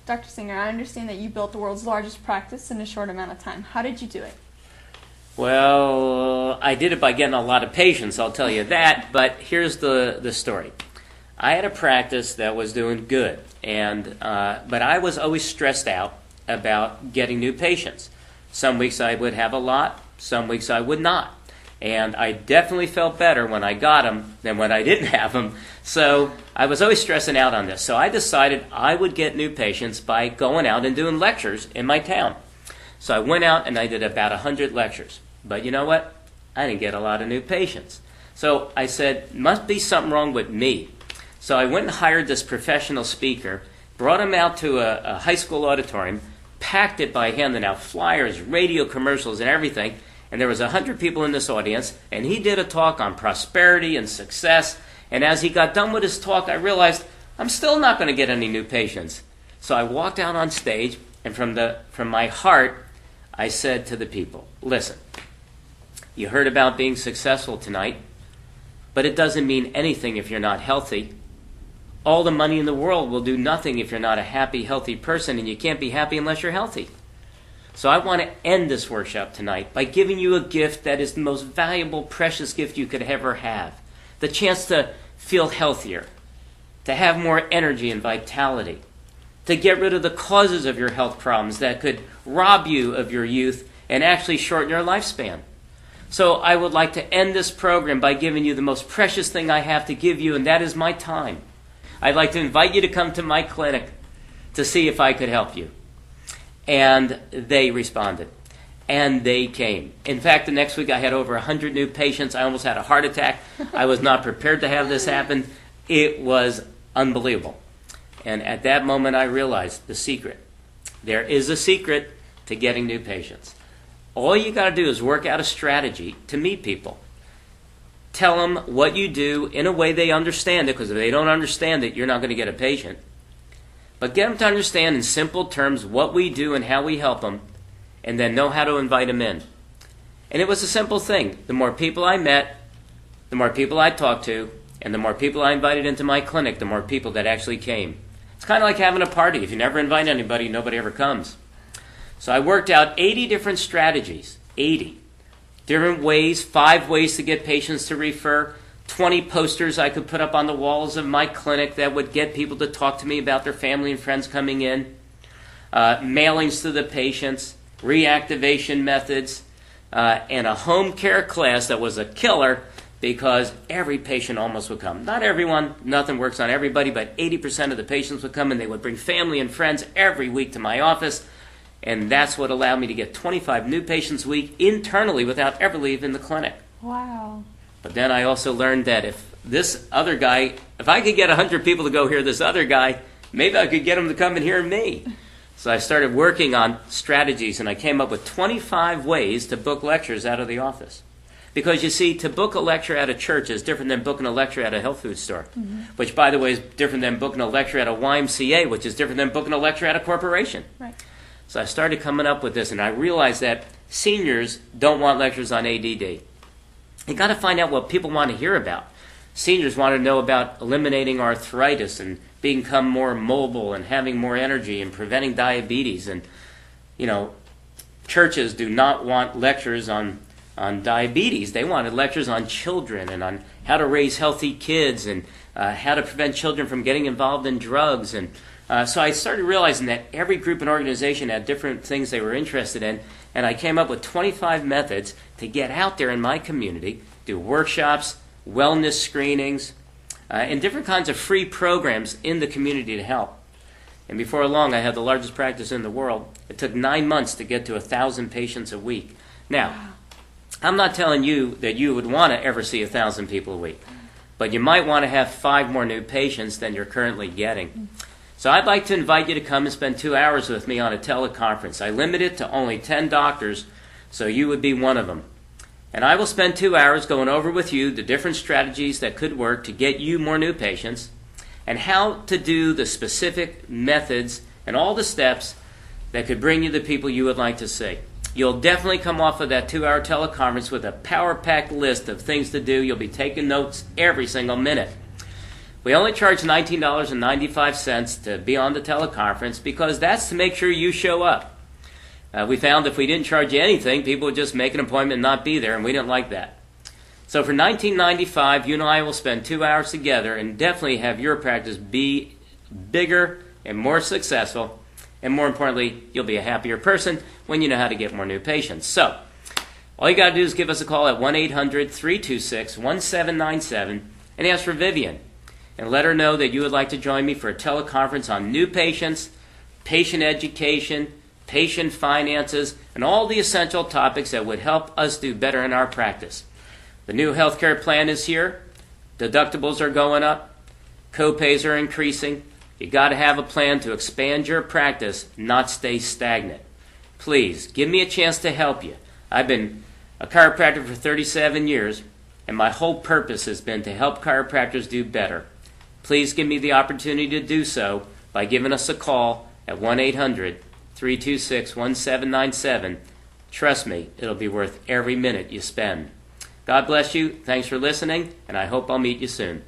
Dr. Singer, I understand that you built the world's largest practice in a short amount of time. How did you do it? Well, I did it by getting a lot of patients, I'll tell you that, but here's the story. I had a practice that was doing good, but I was always stressed out about getting new patients. Some weeks I would have a lot, some weeks I would not. And I definitely felt better when I got them than when I didn't have them. So I was always stressing out on this. So I decided I would get new patients by going out and doing lectures in my town. So I went out and I did about 100 lectures. But you know what? I didn't get a lot of new patients. So I said, must be something wrong with me. So I went and hired this professional speaker, brought him out to a high school auditorium, packed it by handing out flyers, radio commercials, and everything. And there was 100 people in this audience, and he did a talk on prosperity and success. And as he got done with his talk, I realized I'm still not going to get any new patients. So I walked out on stage, and from my heart, I said to the people, listen, you heard about being successful tonight, but it doesn't mean anything if you're not healthy. All the money in the world will do nothing if you're not a happy, healthy person, and you can't be happy unless you're healthy. So I want to end this workshop tonight by giving you a gift that is the most valuable, precious gift you could ever have. The chance to feel healthier, to have more energy and vitality, to get rid of the causes of your health problems that could rob you of your youth and actually shorten your lifespan. So I would like to end this program by giving you the most precious thing I have to give you, and that is my time. I'd like to invite you to come to my clinic to see if I could help you. And they responded. And they came. In fact, the next week I had over 100 new patients. I almost had a heart attack. I was not prepared to have this happen. It was unbelievable. And at that moment I realized the secret. There is a secret to getting new patients. All you got to do is work out a strategy to meet people. Tell them what you do in a way they understand it, because if they don't understand it, you're not going to get a patient. But get them to understand in simple terms what we do and how we help them, and then know how to invite them in. And it was a simple thing. The more people I met, the more people I talked to, and the more people I invited into my clinic, the more people that actually came. It's kind of like having a party. If you never invite anybody, nobody ever comes. So I worked out 80 different strategies, 80 different ways, 5 ways to get patients to refer, 20 posters I could put up on the walls of my clinic that would get people to talk to me about their family and friends coming in, mailings to the patients, reactivation methods, and a home care class that was a killer because every patient almost would come. Not everyone, nothing works on everybody, but 80% of the patients would come, and they would bring family and friends every week to my office, and that's what allowed me to get 25 new patients a week internally without ever leaving the clinic. Wow. But then I also learned that if this other guy, if I could get 100 people to go hear this other guy, maybe I could get them to come and hear me. So I started working on strategies, and I came up with 25 ways to book lectures out of the office. Because you see, to book a lecture at a church is different than booking a lecture at a health food store, which, by the way, is different than booking a lecture at a YMCA, which is different than booking a lecture at a corporation. Right. So I started coming up with this, and I realized that seniors don't want lectures on ADD. You got to find out what people want to hear about. Seniors want to know about eliminating arthritis and become more mobile and having more energy and preventing diabetes. And, churches do not want lectures on diabetes. They wanted lectures on children and on how to raise healthy kids and how to prevent children from getting involved in drugs. And so I started realizing that every group and organization had different things they were interested in, and I came up with 25 methods to get out there in my community, do workshops, wellness screenings, and different kinds of free programs in the community to help. And before long, I had the largest practice in the world. It took 9 months to get to 1,000 patients a week. Now, I'm not telling you that you would want to ever see 1,000 people a week, but you might want to have 5 more new patients than you're currently getting. So I'd like to invite you to come and spend 2 hours with me on a teleconference. I limit it to only 10 doctors, so you would be one of them. And I will spend 2 hours going over with you the different strategies that could work to get you more new patients and how to do the specific methods and all the steps that could bring you the people you would like to see. You'll definitely come off of that 2-hour teleconference with a power-packed list of things to do. You'll be taking notes every single minute. We only charge $19.95 to be on the teleconference because that's to make sure you show up. We found if we didn't charge you anything, people would just make an appointment and not be there, and we didn't like that. So for $19.95, you and I will spend 2 hours together and definitely have your practice be bigger and more successful. And more importantly, you'll be a happier person when you know how to get more new patients. So all you got to do is give us a call at 1-800-326-1797 and ask for Vivian. And let her know that you would like to join me for a teleconference on new patients, patient education, patient finances, and all the essential topics that would help us do better in our practice. The new healthcare plan is here. Deductibles are going up. Co-pays are increasing. You got to have a plan to expand your practice, not stay stagnant. Please, give me a chance to help you. I've been a chiropractor for 37 years, and my whole purpose has been to help chiropractors do better. Please give me the opportunity to do so by giving us a call at 1-800-326-1797. Trust me, it'll be worth every minute you spend. God bless you. Thanks for listening, and I hope I'll meet you soon.